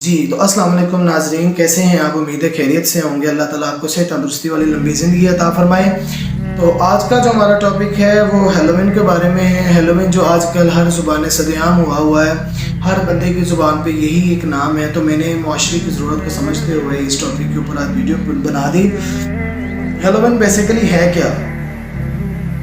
जी तो अस्सलाम वालेकुम नाजरीन, कैसे हैं आप? उम्मीद है खैरियत से होंगे। अल्लाह ताला आपको सेहत तंदुरुस्ती वाली लंबी ज़िंदगी अता फरमाए। तो आज का जो हमारा टॉपिक है वो हैलोवीन के बारे में है। हैलोवीन जो आजकल हर ज़ुबान सदेआम हुआ है, हर बंदे की ज़ुबान पे यही एक नाम है। तो मैंने मुआशरे की ज़रूरत को समझते हुए इस टॉपिक के ऊपर आज वीडियो बना दी। हैलोवीन बेसिकली है क्या?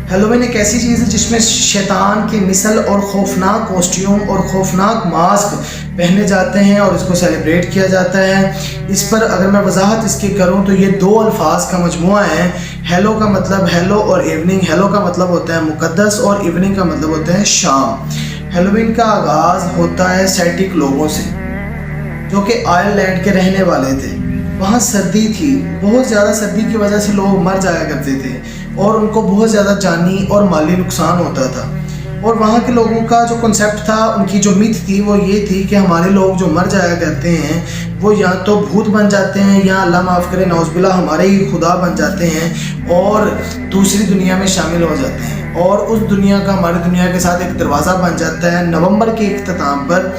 हैलोवीन एक ऐसी चीज़ है जिसमें शैतान की मिसल और खौफनाक कॉस्ट्यूम और खौफनाक मास्क पहने जाते हैं और इसको सेलिब्रेट किया जाता है। इस पर अगर मैं वजाहत इसकी करूं तो ये दो अल्फाज का मजमुआ है। हेलो का मतलब हेलो और इवनिंग। हेलो का मतलब होता है मुकद्दस और इवनिंग का मतलब होता है शाम। हैलोवीन का आगाज़ होता है सेल्टिक लोगों से जो कि आयरलैंड के रहने वाले थे। वहाँ सर्दी थी, बहुत ज़्यादा सर्दी की वजह से लोग मर जाया करते थे और उनको बहुत ज़्यादा जानी और माली नुकसान होता था। और वहाँ के लोगों का जो कॉन्सेप्ट था, उनकी जो मिथ थी वो ये थी कि हमारे लोग जो मर जाया करते हैं वो या तो भूत बन जाते हैं या अल्लाह माफ़ करे नौज़बिल्ला हमारे ही खुदा बन जाते हैं और दूसरी दुनिया में शामिल हो जाते हैं और उस दुनिया का हमारी दुनिया के साथ एक दरवाज़ा बन जाता है। नवंबर के इख्तिताम पर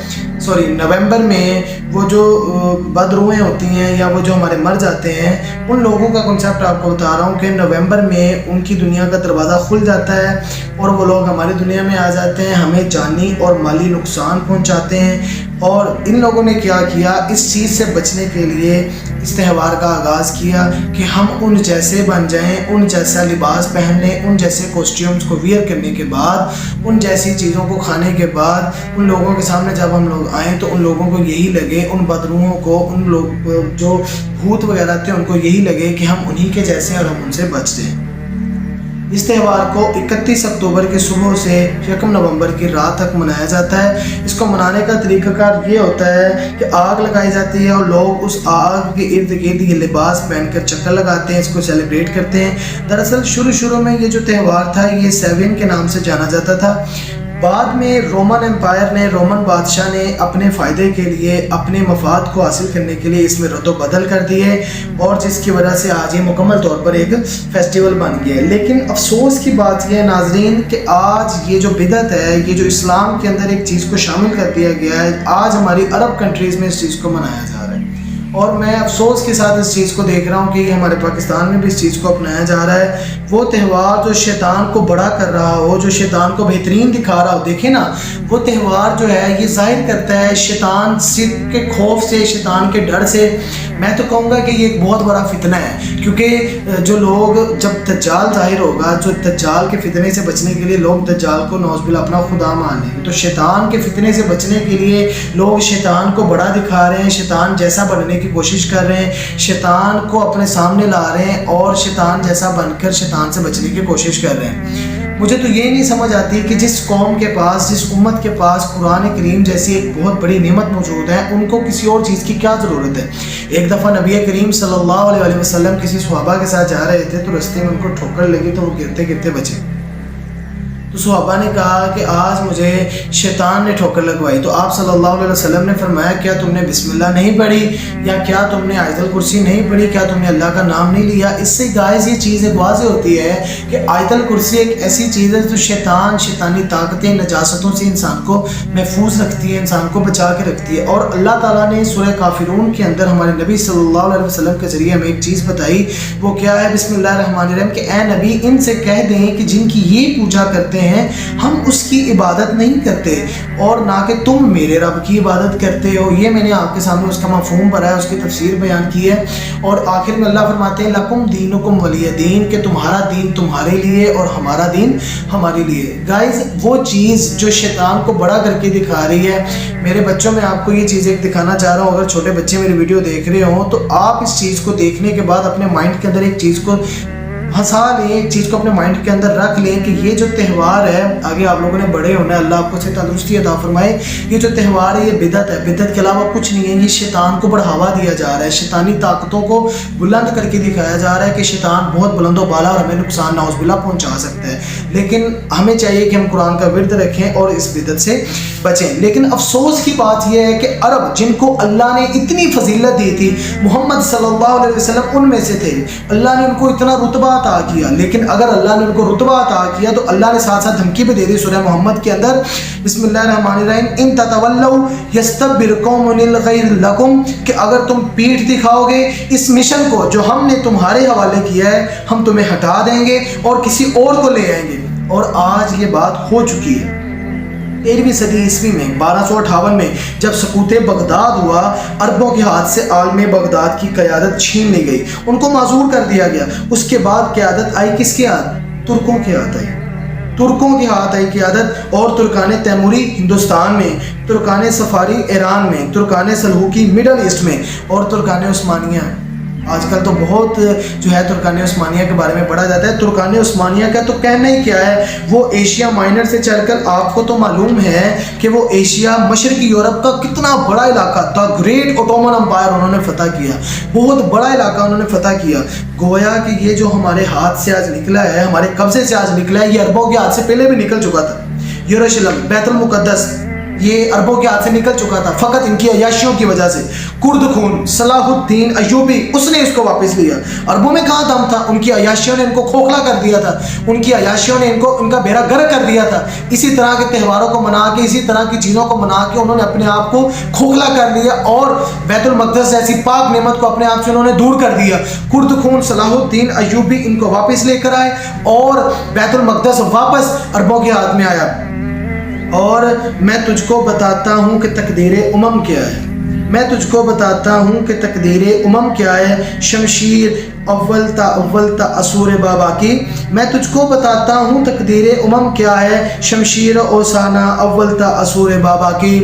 नवंबर में वो जो बदरूहें होती हैं या वो जो हमारे मर जाते हैं, उन लोगों का कॉन्सेप्ट आपको बता रहा हूँ कि नवंबर में उनकी दुनिया का दरवाज़ा खुल जाता है और वो लोग हमारी दुनिया में आ जाते हैं, हमें जानी और माली नुकसान पहुँचाते हैं। और इन लोगों ने क्या किया, इस चीज़ से बचने के लिए इस त्यौहार का आगाज़ किया कि हम उन जैसे बन जाएं, उन जैसा लिबास पहन लें, उन जैसे कॉस्ट्यूम्स को वियर करने के बाद, उन जैसी चीज़ों को खाने के बाद, उन लोगों के सामने जब हम लोग आएँ तो उन लोगों को यही लगे, उन बदरूहों को, उन लोग जो भूत वगैरह थे उनको यही लगे कि हम उन्हीं के जैसे और हम उनसे बच जाएँ। इस त्यौहार को 31 अक्टूबर की सुबह से 1 नवंबर की रात तक मनाया जाता है। इसको मनाने का तरीक़ाकार ये होता है कि आग लगाई जाती है और लोग उस आग के इर्द गिर्द ये लिबास पहनकर चक्कर लगाते हैं, इसको सेलिब्रेट करते हैं। दरअसल शुरू में ये जो त्यौहार था ये सेवन के नाम से जाना जाता था। बाद में रोमन एम्पायर ने, रोमन बादशाह ने अपने फ़ायदे के लिए, अपने मफाद को हासिल करने के लिए इसमें रद्द-ओ-बदल कर दिए और जिसकी वजह से आज ये मुकम्मल तौर पर एक फ़ेस्टिवल बन गया है। लेकिन अफसोस की बात यह है नाजरीन कि आज ये जो बिदअत है, ये जो इस्लाम के अंदर एक चीज़ को शामिल कर दिया गया है, आज हमारी अरब कंट्रीज़ में इस चीज़ को मनाया जा रहा है। और मैं अफसोस के साथ इस चीज़ को देख रहा हूँ कि हमारे पाकिस्तान में भी इस चीज़ को अपनाया जा रहा है। वो त्यौहार जो शैतान को बड़ा कर रहा हो, जो शैतान को बेहतरीन दिखा रहा हो, देखे ना, वो त्यौहार जो है ये जाहिर करता है शैतान के खौफ से, शैतान के डर से। मैं तो कहूँगा कि ये एक बहुत बड़ा फितना है, क्योंकि जो लोग, जब दज्जाल जाहिर होगा, जो दज्जाल के फितने से बचने के लिए लोग दज्जाल को नौज़बिल्ला अपना खुदा मान लेंगे, तो शैतान के फितने से बचने के लिए लोग शैतान को बड़ा दिखा रहे हैं, शैतान जैसा बनने की कोशिश कर रहे हैं, शैतान को अपने सामने ला रहे हैं और शैतान जैसा बनकर शैतान से बचने की कोशिश कर रहे हैं। मुझे तो ये नहीं समझ आती कि जिस कौम के पास, जिस उम्मत के पास कुरान करीम जैसी एक बहुत बड़ी नेमत मौजूद है, उनको किसी और चीज़ की क्या ज़रूरत है। एक दफ़ा नबी करीम सल्लल्लाहु अलैहि वसल्लम किसी सहाबा के साथ जा रहे थे तो रास्ते में उनको ठोकर लगी तो वो गिरते गिरते बचे। तो सहाबा ने कहा कि आज मुझे शैतान ने ठोकर लगवाई। तो आप सल्लल्लाहु अलैहि वसल्लम ने फरमाया, क्या तुमने बिस्मिल्लाह नहीं पढ़ी, या क्या तुमने आयतुल कुर्सी नहीं पढ़ी, क्या तुमने अल्लाह का नाम नहीं लिया? इससे गाइस ये चीज़ एक वाज़ेह होती है कि आयतुल कुर्सी एक ऐसी चीज़ है जो शैतानी ताकतें, नजासतों से इंसान को महफूज रखती है, इंसान को बचा के रखती है। और अल्लाह ताला ने सूरह काफिरून के अंदर हमारे नबी सल्लल्लाहु अलैहि वसल्लम के ज़रिए हमें एक चीज़ बताई। वो क्या है? बिस्मिल्लाहिर्रहमानिर्रहीम कि ए नबी, इनसे कह दें कि जिनकी ये पूजा करते हैं हम उसकी इबादत नहीं करते और ना कि तुम मेरे रब की इबादत करते हो। ये मैंने आपके सामने उसका मफ़हूम पढ़ा है, उसकी तफसीर बयान की है। और आखिर में अल्लाह फरमाते हैं लकुम दीनुकुम वलिय दीन, कि तुम्हारा दीन तुम्हारे लिए और हमारा दीन हमारे लिए। गाइस, वो चीज़ जो शैतान को बड़ा करके दिखा रही है, मेरे बच्चों में आपको ये चीज़ एक दिखाना चाह रहा हूँ। अगर छोटे बच्चे मेरी वीडियो देख रहे हो तो आप इस चीज़ को देखने के बाद अपने माइंड के अंदर एक चीज़ को हंसा लें, एक चीज़ को अपने माइंड के अंदर रख लें कि ये जो त्यौहार है, आगे आप लोगों ने बड़े होना है, अल्लाह आपको से तंदुरुस्ती अता फरमाए। ये जो त्यौहार है ये बिदअत है, बिदअत के अलावा कुछ नहीं है। ये शैतान को बढ़ावा दिया जा रहा है, शैतानी ताकतों को बुलंद करके दिखाया जा रहा है कि शैतान बहुत बुलंदो बाला और हमें नुकसान नाउज़ुबिल्लाह पहुँचा सकता है। लेकिन हमें चाहिए कि हम कुरान का विर्द रखें और इस बिदअत से बचें। लेकिन अफसोस की बात यह है कि अरब जिनको अल्लाह ने इतनी फजीलत दी थी, मोहम्मद सल्लल्लाहु अलैहि वसल्लम उनमें से थे। अल्लाह ने उनको इतना रुतबा अता किया, लेकिन अगर अल्लाह ने उनको रुतबा अता किया तो अल्लाह ने साथ साथ धमकी भी दे दी सूरह मोहम्मद के अंदर, बिस्मिल्लाहिर्रहमानिर्रहीम, इन ततवल्लौ यस्तब्बिर कौमुन गैर लकुम, कि अगर तुम पीठ दिखाओगे इस मिशन को जो हमने तुम्हारे हवाले किया है, हम तुम्हें हटा देंगे और किसी और को ले आएंगे। और आज ये बात हो चुकी है। 13वीं सदी ईस्वी में 1258 में जब सकूत बगदाद हुआ, अरबों के हाथ से आलम बगदाद की क़यादत छीन ली गई, उनको माजूर कर दिया गया। उसके बाद क़यादत आई किसके हाथ? तुर्कों के हाथ आई। तुर्कों के हाथ आई क़यादत, और तुर्कान तैमूरी हिंदुस्तान में, तुर्कान सफारी ईरान में, तुर्कान सलूकी मिडल ईस्ट में, और तुर्कान उस्मानिया। आजकल तो बहुत जो है तुर्कान उस्मानिया के बारे में पढ़ा जाता है। तुर्कान उस्मानिया का तो कहना ही क्या है, वो एशिया माइनर से चलकर आपको तो मालूम है कि वो एशिया मशरकी यूरोप का कितना बड़ा इलाका, द ग्रेट ओटोमन एम्पायर उन्होंने फतह किया, बहुत बड़ा इलाका उन्होंने फतह किया। गोया कि ये जो हमारे हाथ से आज निकला है, हमारे कब्जे से आज निकला है, ये अरबों के हाथ से पहले भी निकल चुका था। यरूशलेम, बैतुल मुक़द्दस, ये अरबों के हाथ से निकल चुका था, फ़कत इनकी अय्याशियों की वजह से। कुर्द खून, सलाहुद्दीन अय्यूबी, उसने इसको वापस लिया। अरबों में कहाँ दम था? उनकी अय्याशियों ने इनको खोखला कर दिया था, उनकी अय्याशियों ने इनका बेड़ा गर्क कर दिया था। इसी तरह के त्योहारों को मना के, इसी तरह की चीज़ों को मना के उन्होंने अपने आप को खोखला कर लिया और बैतुल मक़दस जैसी पाक नेमत को अपने आप से उन्होंने दूर कर दिया। कुर्द खून, सलाहुद्दीन अय्यूबी इनको वापस लेकर आए और बैतुल मक़दस वापस अरबों के हाथ में आया। और मैं तुझको बताता हूँ कि तकदीर उमम क्या है, मैं तुझको बताता हूँ कि तकदीर उमम क्या है। शमशीर अव्वल असूर बाबा की, मैं तुझको बताता हूँ तकदीर उमम क्या है। शमशीर ओसाना अव्वल असूर बाबा की।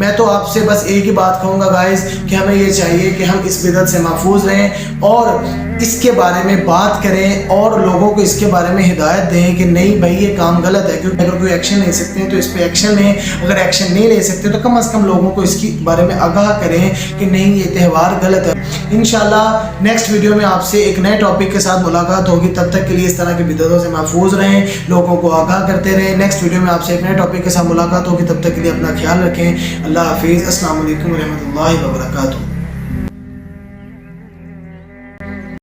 मैं तो आपसे बस एक ही बात कहूँगा गाइस, कि हमें ये चाहिए कि हम इस बिदअत से महफूज रहें और इसके बारे में बात करें और लोगों को इसके बारे में हिदायत दें कि नहीं भाई ये काम गलत है। क्योंकि अगर कोई एक्शन ले सकते हैं तो इस पर एक्शन लें, अगर एक्शन नहीं ले सकते तो कम से कम लोगों को इसके बारे में आगाह करें कि नहीं ये त्यौहार गलत है। इंशाल्लाह नेक्स्ट वीडियो में आपसे एक नए टॉपिक के साथ मुलाकात होगी। तब तक के लिए इस तरह की बिदअतों से महफूज रहें, लोगों को आगाह करते रहें। नेक्स्ट वीडियो में आपसे एक नए टॉपिक के साथ मुलाकात होगी। तब तक के लिए अपना ख्याल रखें। अल्लाह हाफिज़। अस्सलाम वालेकुम रहमतुल्लाहि व बरकातुहू।